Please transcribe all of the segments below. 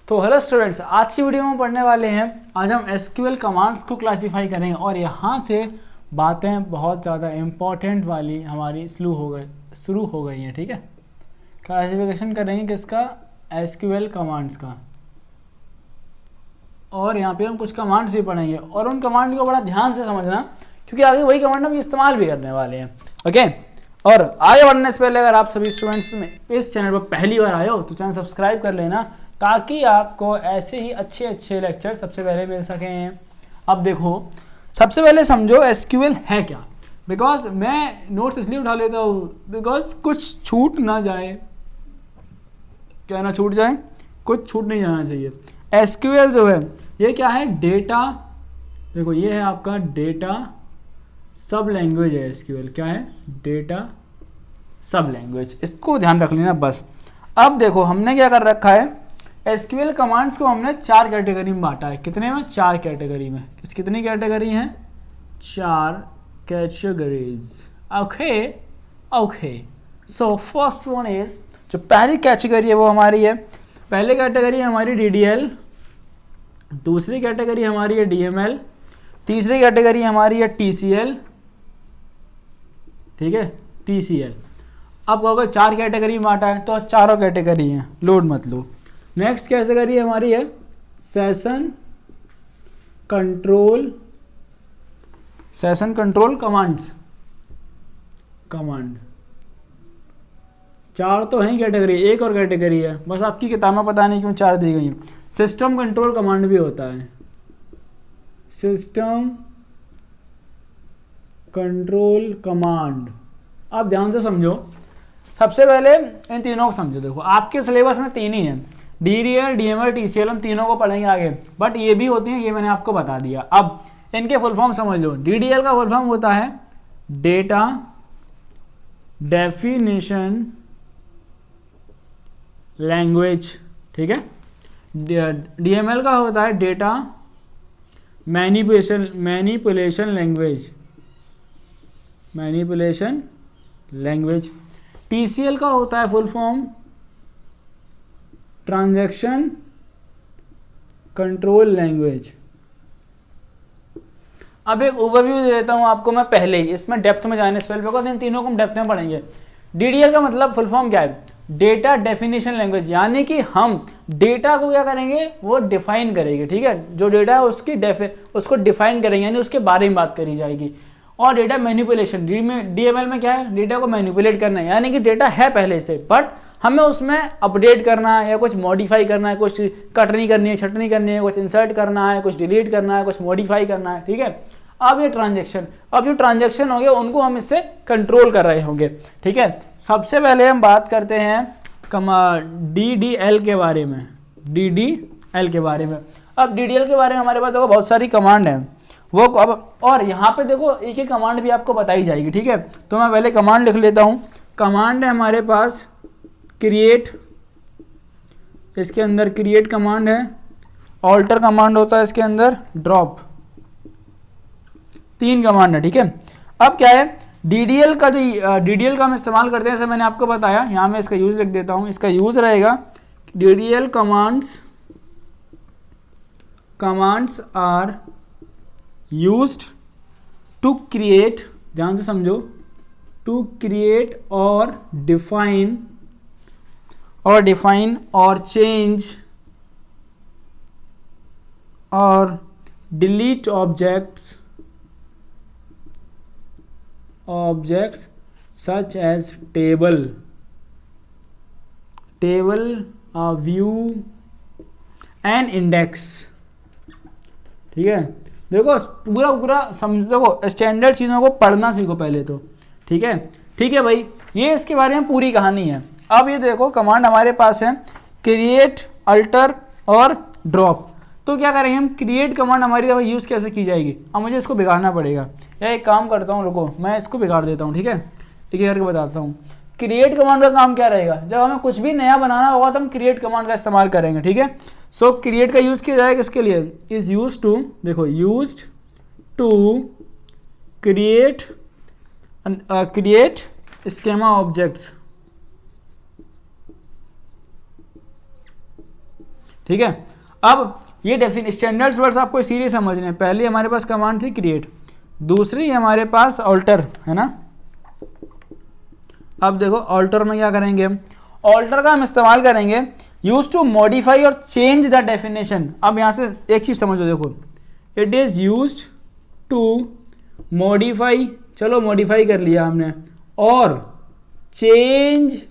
तो hello students, आज की वीडियो में पढ़ने वाले हैं। आज हम एसक्यूएल कमांड्स को क्लासीफाई करेंगे और यहाँ से बातें बहुत ज़्यादा इम्पॉर्टेंट वाली हमारी शुरू हो गई हैं। ठीक है, क्लासिफिकेशन करेंगे किसका? एसक्यूएल कमांड्स का। और यहाँ पे हम कुछ कमांड्स भी पढ़ेंगे और उन कमांड को बड़ा ध्यान से समझना, क्योंकि आगे वही कमांड हम इस्तेमाल भी करने वाले हैं। ओके, और आगे बढ़ने से पहले अगर आप सभी स्टूडेंट्स में इस चैनल पर पहली बार आए हो तो चैनल सब्सक्राइब कर लेना, ताकि आपको ऐसे ही अच्छे लेक्चर सबसे पहले मिल सकें। अब देखो, सबसे पहले समझो एसक्यूएल है क्या। बिकॉज मैं नोट्स इसलिए उठा लेता हूँ बिकॉज कुछ छूट ना जाए। क्या ना छूट जाए? कुछ छूट नहीं जाना चाहिए। एसक्यूएल जो है ये क्या है? डेटा। देखो ये है आपका डेटा सब लैंग्वेज है। एसक्यूएल क्या है? डेटा सब लैंग्वेज। इसको ध्यान रख लेना बस। अब देखो हमने क्या कर रखा है, एसक्यूएल कमांड्स को हमने 4 कैटेगरी में बांटा है। कितने में? 4 कैटेगरी में। कितनी कैटेगरी हैं? 4 categories. Okay so first one is, जो पहली कैटेगरी है वो हमारी है, पहली कैटेगरी हमारी डीडीएल, दूसरी कैटेगरी हमारी है डीएमएल, तीसरी कैटेगरी हमारी है टीसीएल। ठीक है, टीसीएल। अब कहोगे 4 कैटेगरी में बांटा है तो चारों कैटेगरी हैं, लोड मत लो। नेक्स्ट कैटेगरी हमारी है सेशन कंट्रोल कमांड्स। कमांड 4 तो हैं कैटेगरी, एक और कैटेगरी है, बस आपकी किताब में पता नहीं क्यों 4 दी गई हैं। सिस्टम कंट्रोल कमांड भी होता है, सिस्टम कंट्रोल कमांड। आप ध्यान से समझो, सबसे पहले इन तीनों को समझो। देखो आपके सिलेबस में 3 ही हैं, डीडीएल, डीएमएल, टीसीएल। हम तीनों को पढ़ेंगे आगे, बट ये भी होती हैं, ये मैंने आपको बता दिया। अब इनके फुल फॉर्म समझ लो। डीडीएल का फुल फॉर्म होता है डेटा डेफिनेशन लैंग्वेज। ठीक है, डीएमएल का होता है डेटा मैनिपुलेशन लैंग्वेज। टीसीएल का होता है full form transaction control language. अब एक ओवरव्यू दे देता हूं आपको मैं पहले ही, इसमें डेप्थ में जाने से पहले, बिकॉज इन तीनों को हम डेप्थ में पढ़ेंगे। डीडीएल का मतलब फुल फॉर्म क्या है? डेटा डेफिनेशन लैंग्वेज, यानी कि हम डेटा को क्या करेंगे? वो डिफाइन करेंगे। ठीक है, जो डेटा है उसको डिफाइन करेंगे, यानी उसके बारे में बात करी जाएगी। और डेटा मैनिपुलेशन, डीएमएल में क्या है? डेटा को मैनिपुलेट करना है, यानी कि डेटा है पहले से, बट हमें उसमें अपडेट करना है या कुछ मॉडिफाई करना है, कुछ कटनी करनी है, छटनी करनी है, कुछ इंसर्ट करना है, कुछ डिलीट करना है, कुछ मॉडिफाई करना है। ठीक है, अब ये ट्रांजैक्शन, अब जो ट्रांजैक्शन होंगे उनको हम इससे कंट्रोल कर रहे होंगे। ठीक है, सबसे पहले हम बात करते हैं डीडीएल के बारे में। डीडीएल के बारे में, अब डीडीएल के बारे में हमारे पास देखो बहुत सारी कमांड है वो। अब और यहाँ पे देखो एक ही कमांड भी आपको बताई जाएगी। ठीक है, तो मैं पहले कमांड लिख लेता हूँ। कमांड है हमारे पास क्रिएट, इसके अंदर क्रिएट कमांड है, ऑल्टर कमांड होता है इसके अंदर, ड्रॉप। 3 कमांड है। ठीक है, अब क्या है डीडीएल का, जो डीडीएल का हम इस्तेमाल करते हैं, जैसे मैंने आपको बताया, यहाँ मैं इसका यूज लिख देता हूँ। इसका यूज रहेगा DDL commands are used to create, ध्यान से समझो, टू क्रिएट और डिफाइन और चेंज और delete objects such as table, view and index। ठीक है, देखो पूरा समझ, देखो स्टैंडर्ड चीज़ों को पढ़ना सीखो पहले तो। ठीक है भाई, ये इसके बारे में पूरी कहानी है। अब ये देखो कमांड हमारे पास है क्रिएट, अल्टर और ड्रॉप। तो क्या करेंगे हम? क्रिएट कमांड हमारी यूज़ कैसे की जाएगी? अब मुझे इसको बिगाड़ना पड़ेगा, या एक काम करता हूँ, रुको मैं इसको बिगाड़ देता हूँ। ठीक है, एक करके बताता हूँ। क्रिएट कमांड का काम क्या रहेगा? जब हमें कुछ भी नया बनाना होगा तो हम क्रिएट कमांड का इस्तेमाल करेंगे। ठीक है, सो क्रिएट का यूज़ किया जाएगा किसके लिए? इज यूज टू, देखो यूज्ड टू क्रिएट ठीक है। अब ये डेफिनेशन स्टैंडर्ड्स वर्ड्स आपको इसीलिए समझने हैं। पहले हमारे पास कमांड थी क्रिएट, दूसरी हमारे पास ऑल्टर है ना। अब देखो ऑल्टर में क्या करेंगे हम, ऑल्टर का हम इस्तेमाल करेंगे यूज टू मॉडिफाई और चेंज द डेफिनेशन। अब यहाँ से एक चीज समझो, देखो it is used to modify, चलो मॉडिफाई कर लिया हमने, और चेंज।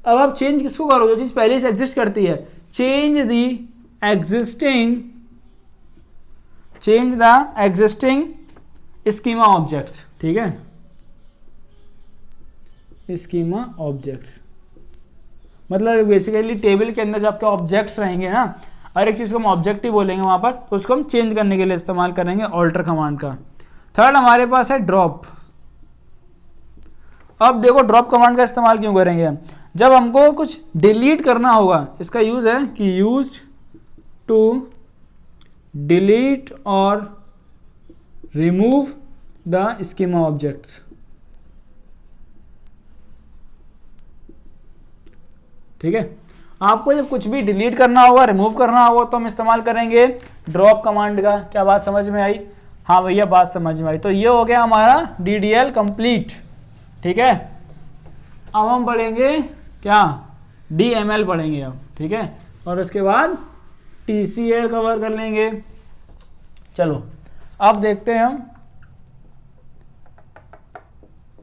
अब आप चेंज किसको करोगे, जो चीज पहले से एग्जिस्ट करती है, change the existing schema objects, ठीक है, स्कीमा ऑब्जेक्ट्स मतलब बेसिकली टेबल के अंदर जो आपके ऑब्जेक्ट्स रहेंगे ना, हर एक चीज को हम ऑब्जेक्ट ही बोलेंगे वहां पर, तो उसको हम चेंज करने के लिए इस्तेमाल करेंगे ऑल्टर कमांड का। थर्ड हमारे पास है ड्रॉप। अब देखो ड्रॉप कमांड का इस्तेमाल क्यों करेंगे, जब हमको कुछ डिलीट करना होगा, इसका यूज है कि यूज टू डिलीट और रिमूव द स्कीमा ऑब्जेक्ट्स। ठीक है, आपको जब कुछ भी डिलीट करना होगा, रिमूव करना होगा, तो हम इस्तेमाल करेंगे ड्रॉप कमांड का। क्या बात समझ में आई? हाँ भैया बात समझ में आई। तो ये हो गया हमारा DDL कंप्लीट। ठीक है, अब हम पढ़ेंगे क्या, DML पढ़ेंगे अब। ठीक है, और उसके बाद TCL कवर कर लेंगे। चलो अब देखते हैं हम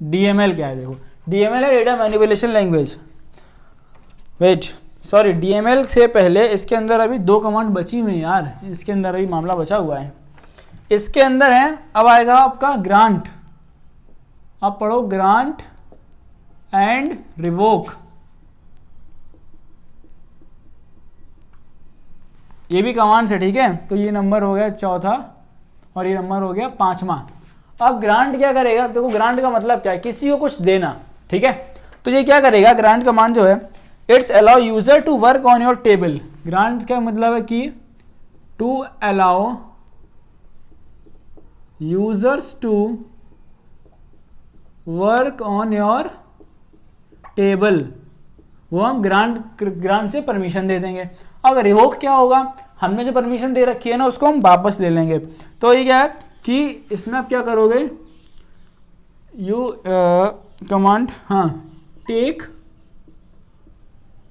DML क्या है। देखो DML है data manipulation language. Wait sorry, DML से पहले इसके अंदर अभी 2 कमांड बची हुई है यार, इसके अंदर अभी मामला बचा हुआ है। इसके अंदर है, अब आएगा आपका ग्रांट। अब पढ़ो ग्रांट एंड रिवोक। ये भी कमांड से, ठीक है। तो ये नंबर हो गया चौथा और ये नंबर हो गया 5वां। अब ग्रांट क्या करेगा, देखो ग्रांट का मतलब क्या है, किसी को कुछ देना। ठीक है, तो ये क्या करेगा, ग्रांट कमांड जो है, it's allow user to work on your table. Grant का मतलब है कि to allow users to work on your table, वो हम ग्रांट से परमिशन दे देंगे। अब रिवोक क्या होगा, हमने जो परमिशन दे रखी है ना उसको हम वापस ले लेंगे। तो ये क्या है कि इसमें आप क्या करोगे, यू कमांड, हाँ, take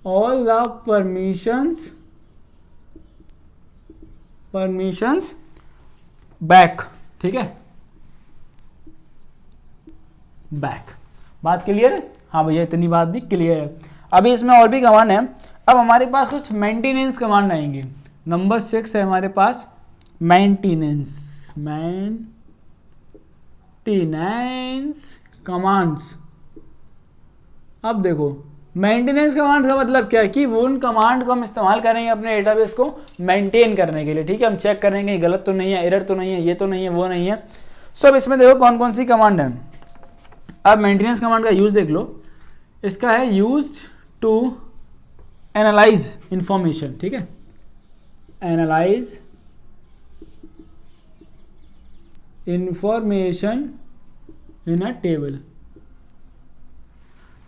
all the permissions back. ठीक है, बैक। बात क्लियर है? हाँ भैया इतनी बात भी क्लियर है। अभी इसमें और भी कमांड है। अब हमारे पास कुछ मेंटेनेंस कमांड आएंगे। नंबर 6 है हमारे पास मेंटेनेंस कमांड्स। अब देखो मेंटेनेंस कमांड का मतलब क्या है कि वो उन कमांड को हम इस्तेमाल करेंगे अपने डेटाबेस को मेंटेन करने के लिए। ठीक है, हम चेक करेंगे गलत तो नहीं है, एरर तो नहीं है, ये तो नहीं है, वो नहीं है। सो अब इसमें देखो कौन कौन सी कमांड है। अब मेंटेनेंस कमांड का यूज देख लो। इसका है यूज्ड टू एनालाइज इंफॉर्मेशन। ठीक है, analyse information in a table.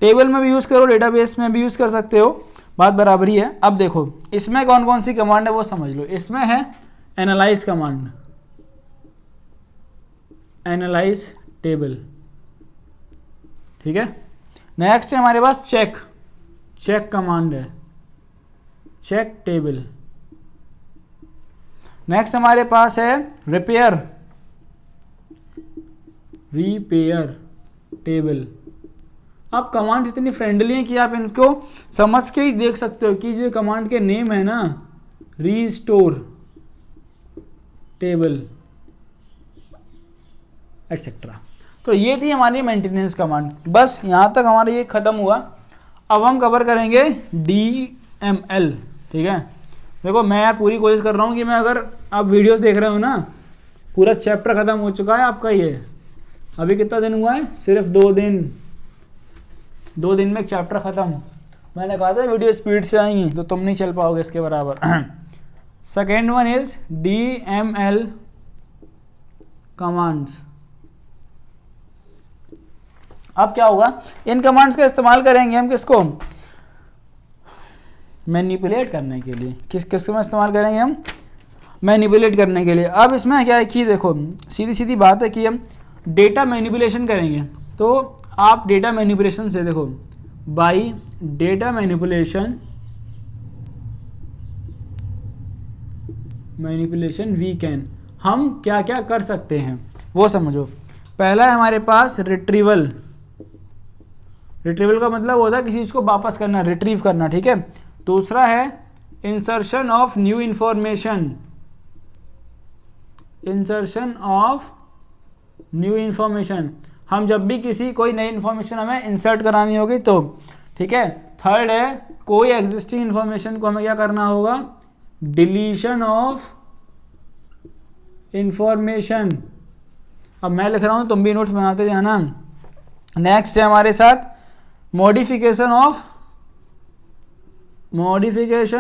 Table में भी यूज करो, डेटाबेस में भी यूज कर सकते हो, बात बराबरी है। अब देखो इसमें कौन कौन सी कमांड है वो समझ लो। इसमें है एनालाइज कमांड, एनालाइज टेबल। ठीक है, नेक्स्ट है हमारे पास चेक कमांड है, चेक टेबल। नेक्स्ट हमारे पास है रिपेयर टेबल। अब कमांड इतनी फ्रेंडली है कि आप इनको समझ के ही देख सकते हो कि जो कमांड के नेम है ना, रीस्टोर टेबल एक्सेट्रा। तो ये थी हमारी मेंटेनेंस कमांड। बस यहाँ तक हमारा ये खत्म हुआ। अब हम कवर करेंगे DML। ठीक है, देखो मैं यार पूरी कोशिश कर रहा हूँ कि मैं, अगर आप वीडियोस देख रहे हो ना, पूरा चैप्टर खत्म हो चुका है आपका। ये अभी कितना दिन हुआ है, सिर्फ 2 दिन में एक चैप्टर खत्म। मैंने कहा था वीडियो स्पीड से आएंगी तो तुम नहीं चल पाओगे इसके बराबर। Second one is DML commands. अब क्या होगा, इन कमांड्स का इस्तेमाल करेंगे हम किसको, मैनिपुलेट करने के लिए। किस में इस्तेमाल करेंगे हम? मैनिपुलेट करने के लिए। अब इसमें क्या है कि देखो सीधी सीधी बात है कि हम डेटा मैनिपुलेशन करेंगे, तो आप डेटा मैनिपुलेशन से देखो, by data manipulation we can, हम क्या क्या कर सकते हैं वो समझो। पहला है हमारे पास रिट्रीवल। रिट्रीवल का मतलब होता है किसी चीज़ को वापस करना, रिट्रीव करना, ठीक है। दूसरा है insertion of new information, insertion of new information, हम जब भी किसी कोई नई इंफॉर्मेशन हमें इंसर्ट करानी होगी तो, ठीक है। थर्ड है कोई एग्जिस्टिंग इंफॉर्मेशन को हमें क्या करना होगा, डिलीशन ऑफ इंफॉर्मेशन। अब मैं लिख रहा हूं, तुम भी नोट्स बनाते जाना। नेक्स्ट है हमारे साथ modification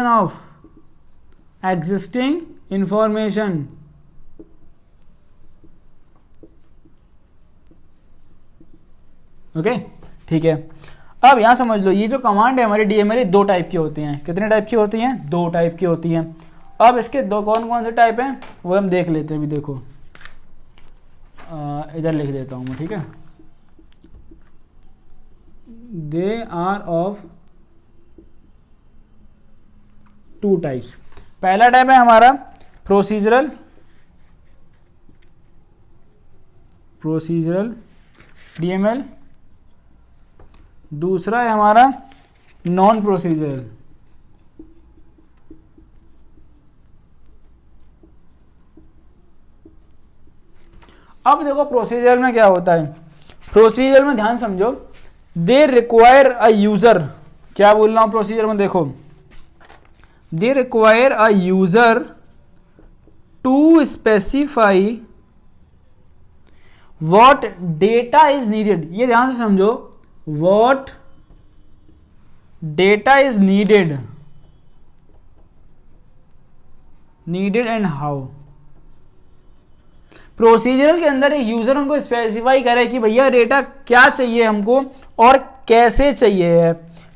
of existing information. Okay, ठीक है। अब यहां समझ लो, ये जो कमांड है हमारी डीएमएल, दो टाइप की होती हैं। कितने टाइप की होती हैं? दो टाइप की होती हैं। अब इसके दो कौन कौन से टाइप हैं वो हम देख लेते हैं। अभी देखो इधर लिख देता हूं मैं, ठीक है। They are of two types. पहला टाइप है हमारा प्रोसीजरल डीएमएल। दूसरा है हमारा नॉन प्रोसीजरल। अब देखो प्रोसीजर में क्या होता है। प्रोसीजर में ध्यान समझो, दे रिक्वायर अ यूजर, क्या बोल रहा हूं प्रोसीजर में, देखो they require a user to specify what data is needed. ये ध्यान से समझो, what data is needed and how. Procedural के अंदर एक यूजर उनको स्पेसिफाई करे कि भैया डेटा क्या चाहिए हमको और कैसे चाहिए है,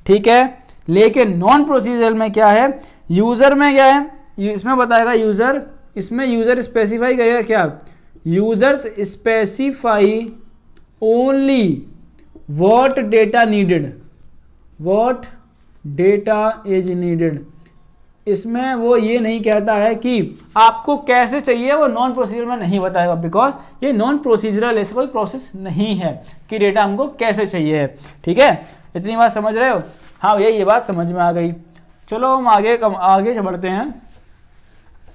ठीक है। लेकिन नॉन प्रोसीजरल में क्या है, यूजर में क्या है, इसमें बताएगा यूजर, इसमें यूजर स्पेसिफाई करेगा क्या, users specify only what data needed, what data is needed. इसमें वो ये नहीं कहता है कि आपको कैसे चाहिए, वो नॉन प्रोसीजरल में नहीं बताएगा, बिकॉज ये नॉन प्रोसीजरल, ऐसा कोई प्रोसेस नहीं है कि डेटा हमको कैसे चाहिए, ठीक है। इतनी बात समझ रहे हो? हाँ भैया ये बात समझ में आ गई। चलो हम आगे बढ़ते हैं।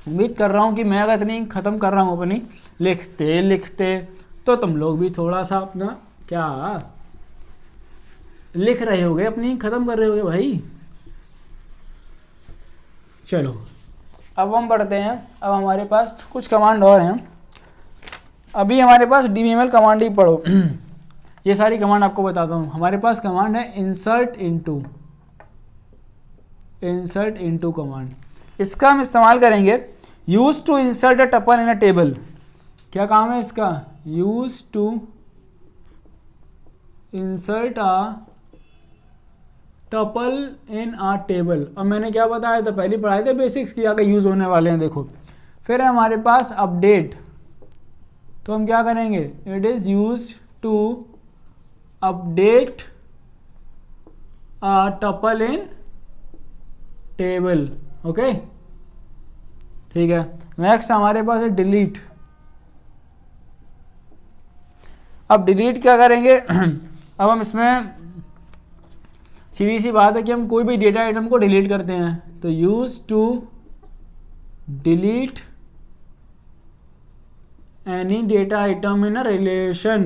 उम्मीद कर रहा हूँ कि मैं अगर इतनी ख़त्म कर रहा हूँ अपनी लिखते लिखते, तो तुम लोग भी थोड़ा सा अपना क्या लिख रहे होगे, अपनी ख़त्म कर रहे होगे भाई। चलो अब हम बढ़ते हैं। अब हमारे पास कुछ कमांड और हैं। अभी हमारे पास डीएमएल कमांड ही पढ़ो। ये सारी कमांड आपको बताता हूँ। हमारे पास कमांड है इंसर्ट इनटू कमांड। इसका हम इस्तेमाल करेंगे use to insert a tuple in a table. क्या काम है इसका? Use to insert a tuple in a table. अब मैंने क्या बताया था, पहले पढ़ाए थे बेसिक्स की, आगे यूज होने वाले हैं देखो। फिर है हमारे पास अपडेट, तो हम क्या करेंगे, it is use to update a tuple in table. Okay, ठीक है। नेक्स्ट हमारे पास है डिलीट। अब डिलीट क्या करेंगे अब हम इसमें सीधी सी बात है कि हम कोई भी डेटा आइटम को डिलीट करते हैं, तो use to delete any data item in a relation.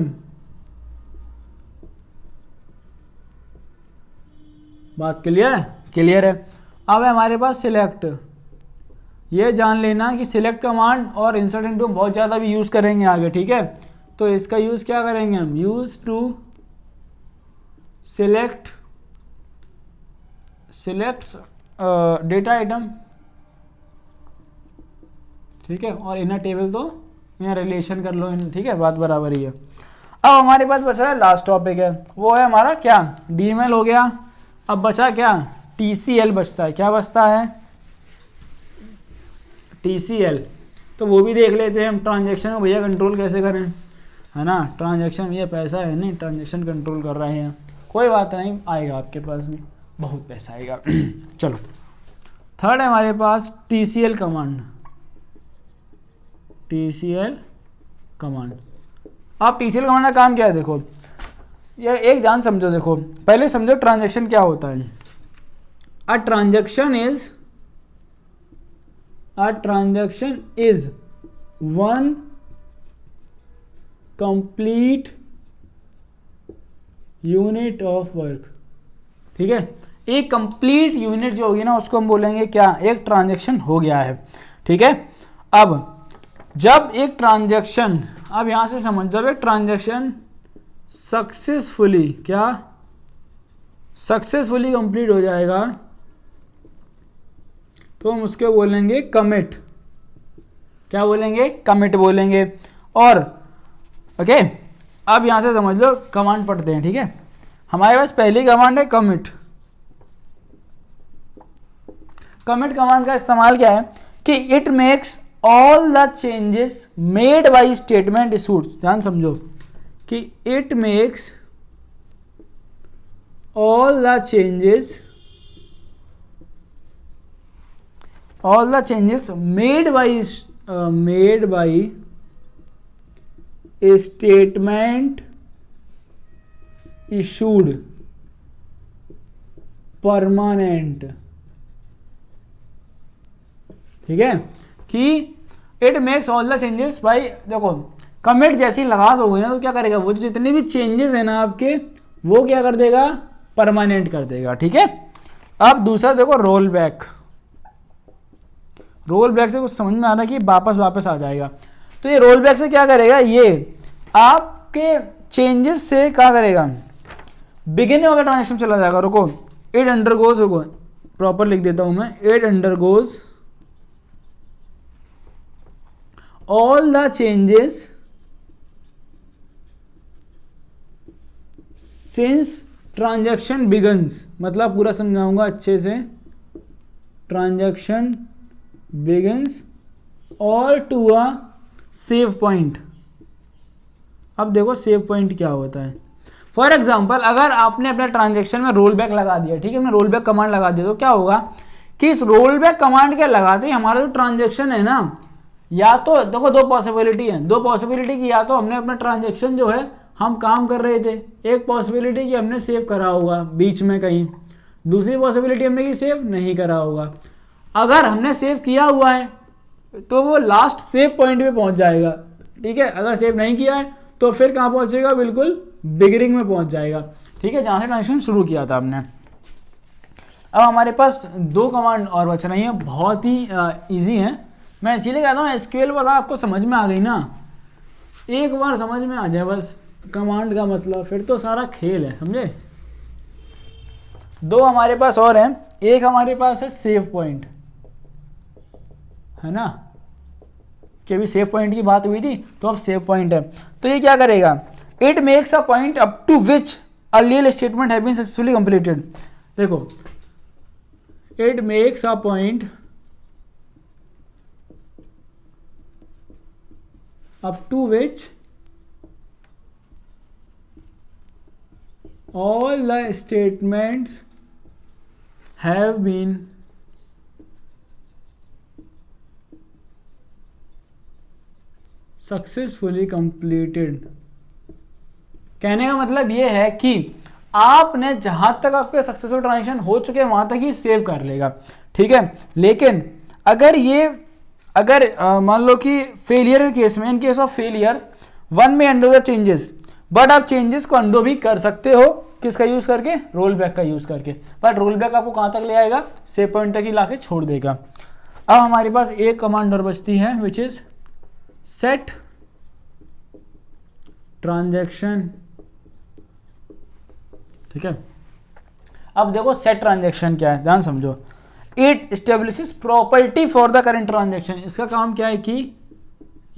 बात क्लियर है? क्लियर है। अब है हमारे पास सिलेक्ट। ये जान लेना कि सिलेक्ट कमांड और इंसर्ट इनटू बहुत ज़्यादा भी यूज़ करेंगे आगे, ठीक है। तो इसका यूज़ क्या करेंगे हम, use to selects data item, ठीक है। और इन अ टेबल तो यहाँ रिलेशन कर लो, ठीक है, बात बराबर ही है। अब हमारे पास बचा है लास्ट टॉपिक है, वो है हमारा क्या, डीएमएल हो गया। अब बचा क्या, TCL बचता है। क्या बचता है? TCL। तो वो भी देख लेते हैं हम, ट्रांजैक्शन में भैया कंट्रोल कैसे करें, है ना। ट्रांजैक्शन भैया पैसा है नहीं, ट्रांजैक्शन कंट्रोल कर रहे हैं, कोई बात नहीं, आएगा आपके पास भी, बहुत पैसा आएगा। चलो थर्ड है हमारे पास TCL कमांड। TCL कमांड, आप TCL कमांड का काम क्या है देखो, ये एक ध्यान समझो, देखो पहले समझो ट्रांजैक्शन क्या होता है। A transaction is one complete unit of work. ठीक है, एक कंप्लीट यूनिट जो होगी ना उसको हम बोलेंगे क्या, एक ट्रांजैक्शन हो गया है। ठीक है, अब जब एक ट्रांजैक्शन, अब यहां से समझ, जब एक ट्रांजैक्शन सक्सेसफुली कंप्लीट हो जाएगा तो हम उसके बोलेंगे कमिट। क्या बोलेंगे? कमिट बोलेंगे। और ओके, अब यहां से समझ लो, कमांड पढ़ते हैं। ठीक है, हमारे पास पहली कमांड है कमिट। कमिट कमांड का इस्तेमाल क्या है कि it makes all the changes made by statement issued. ध्यान समझो कि it makes all the changes made by statement issued permanent. ठीक है, कि it makes all the changes by, देखो कमिट जैसे ही लगा दोगे ना तो क्या करेगा, वो जितने भी चेंजेस है ना आपके, वो क्या कर देगा, परमानेंट कर देगा। ठीक है, अब दूसरा देखो रोल बैक। रोल बैक से कुछ समझ में आ रहा है कि वापस आ जाएगा। तो ये रोल बैक से क्या करेगा, ये आपके चेंजेस से क्या करेगा, बिगिनिंग ऑफ द ट्रांजेक्शन चला जाएगा। रुको, इट अंडरगोज, रुको प्रॉपर लिख देता हूं मैं, it undergoes all the changes since transaction begins। मतलब पूरा समझाऊंगा अच्छे से, transaction begins और to a save point। अब देखो सेव पॉइंट क्या होता है। फॉर एग्जाम्पल, अगर आपने अपने ट्रांजेक्शन में रोल बैक लगा दिया, ठीक है, हमने रोल बैक कमांड लगा दिया, तो क्या होगा कि इस रोल बैक कमांड के लगाते ही हमारा जो ट्रांजेक्शन है ना, या तो देखो दो पॉसिबिलिटी की, या तो हमने अपना ट्रांजैक्शन जो है हम काम कर रहे थे, एक पॉसिबिलिटी कि हमने सेव करा होगा बीच में कहीं, दूसरी पॉसिबिलिटी हमने कि सेव नहीं करा होगा। अगर हमने सेव किया हुआ है तो वो लास्ट सेव पॉइंट पे पहुंच जाएगा। ठीक है, अगर सेव नहीं किया है तो फिर कहाँ पहुंचेगा, बिल्कुल बिगिनिंग में पहुंच जाएगा। ठीक है, जहां से ट्रांजैक्शन शुरू किया था हमने। अब हमारे पास दो कमांड और बच रही हैं, बहुत ही ईजी हैं। मैं इसीलिए कहता हूँ एसक्यूएल वाला आपको समझ में आ गई ना, एक बार समझ में आ जाए बस कमांड का मतलब, फिर तो सारा खेल है, समझे। दो हमारे पास और हैं, एक हमारे पास है सेव पॉइंट, है ना, कि अभी सेव पॉइंट की बात हुई थी तो अब सेव पॉइंट है। तो ये क्या करेगा, it makes a point up to which earlier statement have been successfully completed. देखो, it makes a point up to which all the statements have been successfully completed। कहने का मतलब ये है कि आपने जहां तक आपके सक्सेसफुल ट्रांजेक्शन हो चुके हैं वहां तक ही सेव कर लेगा। ठीक है, लेकिन अगर मान लो कि फेलियर के केस में, in case of failure one में अंडो द चेंजेस, बट आप चेंजेस को अंडो भी कर सकते हो, किसका यूज करके, रोल बैक का यूज करके। बट रोल बैक आपको कहां तक ले आएगा, सेव पॉइंट तक ही लाके छोड़ देगा। अब हमारे पास एक कमांड और बचती है विच इज सेट ट्रांजैक्शन। ठीक है, अब देखो सेट ट्रांजैक्शन क्या है, ध्यान समझो। It establishes property for the current transaction. इसका काम क्या है कि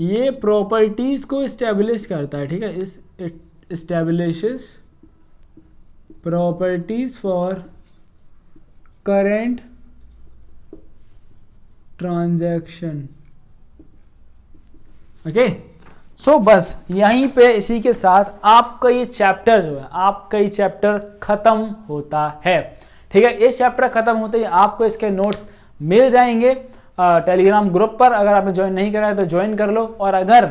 ये प्रॉपर्टीज को एस्टेब्लिश करता है। ठीक है, इस establishes properties for current transaction. Okay, so बस यहीं पे इसी के साथ आपका ये चैप्टर जो है, आपका ये चैप्टर खत्म होता है। ठीक है, इस चैप्टर खत्म होते ही आपको इसके नोट्स मिल जाएंगे टेलीग्राम ग्रुप पर। अगर आपने ज्वाइन नहीं करा है तो ज्वाइन कर लो, और अगर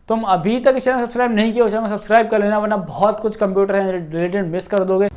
तुम अभी तक इस चैनल सब्सक्राइब नहीं किया, चैनल सब्सक्राइब कर लेना, वरना बहुत कुछ कंप्यूटर रिलेटेड मिस कर दोगे।